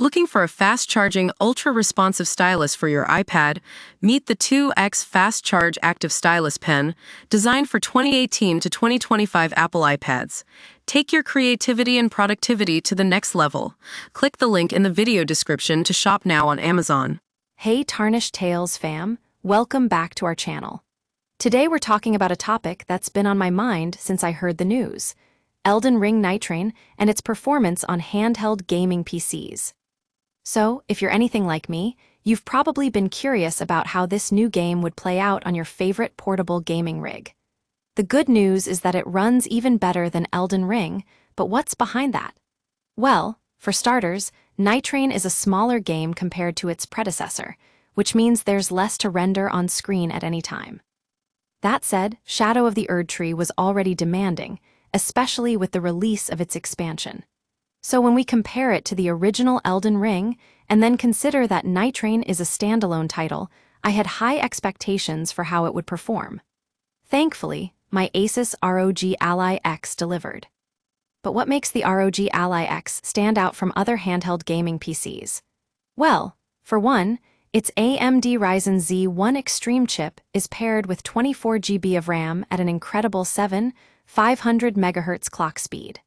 Looking for a fast-charging, ultra-responsive stylus for your iPad? Meet the 2X Fast Charge Active Stylus Pen, designed for 2018 to 2025 Apple iPads. Take your creativity and productivity to the next level. Click the link in the video description to shop now on Amazon. Hey Tarnished Tales fam, welcome back to our channel. Today we're talking about a topic that's been on my mind since I heard the news: Elden Ring Nightreign and its performance on handheld gaming PCs. So, if you're anything like me, you've probably been curious about how this new game would play out on your favorite portable gaming rig. The good news is that it runs even better than Elden Ring, but what's behind that? Well, for starters, Nightreign is a smaller game compared to its predecessor, which means there's less to render on screen at any time. That said, Shadow of the Erdtree was already demanding, especially with the release of its expansion. So when we compare it to the original Elden Ring, and then consider that Nightreign is a standalone title, I had high expectations for how it would perform. Thankfully, my Asus ROG Ally X delivered. But what makes the ROG Ally X stand out from other handheld gaming PCs? Well, for one, its AMD Ryzen Z1 Extreme chip is paired with 24 GB of RAM at an incredible 500 MHz clock speed.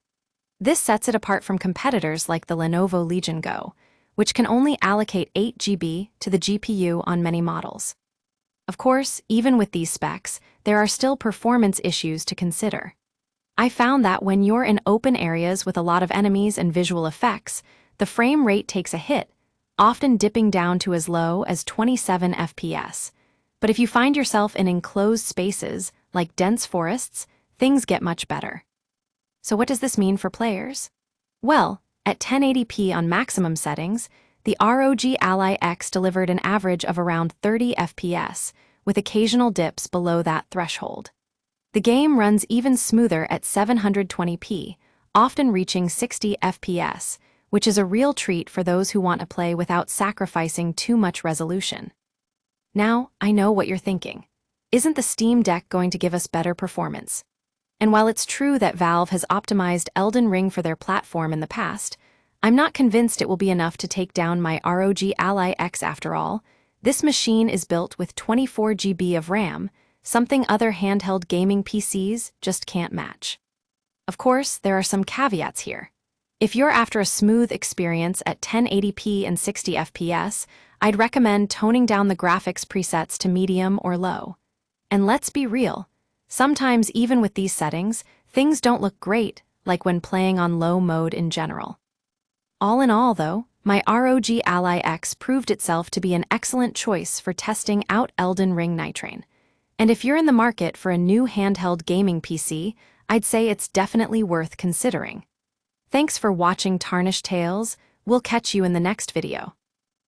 This sets it apart from competitors like the Lenovo Legion Go, which can only allocate 8 GB to the GPU on many models. Of course, even with these specs, there are still performance issues to consider. I found that when you're in open areas with a lot of enemies and visual effects, the frame rate takes a hit, often dipping down to as low as 27 FPS. But if you find yourself in enclosed spaces, like dense forests, things get much better. So what does this mean for players? Well, at 1080p on maximum settings, the ROG Ally X delivered an average of around 30 FPS, with occasional dips below that threshold. The game runs even smoother at 720p, often reaching 60 FPS, which is a real treat for those who want to play without sacrificing too much resolution. Now, I know what you're thinking. Isn't the Steam Deck going to give us better performance? And while it's true that Valve has optimized Elden Ring for their platform in the past, I'm not convinced it will be enough to take down my ROG Ally X after all. This machine is built with 24 GB of RAM, something other handheld gaming PCs just can't match. Of course, there are some caveats here. If you're after a smooth experience at 1080p and 60 FPS, I'd recommend toning down the graphics presets to medium or low. And let's be real, sometimes even with these settings, things don't look great, like when playing on low mode in general. All in all, though, my ROG Ally X proved itself to be an excellent choice for testing out Elden Ring Nightreign. And if you're in the market for a new handheld gaming PC, I'd say it's definitely worth considering. Thanks for watching Tarnished Tales. We'll catch you in the next video.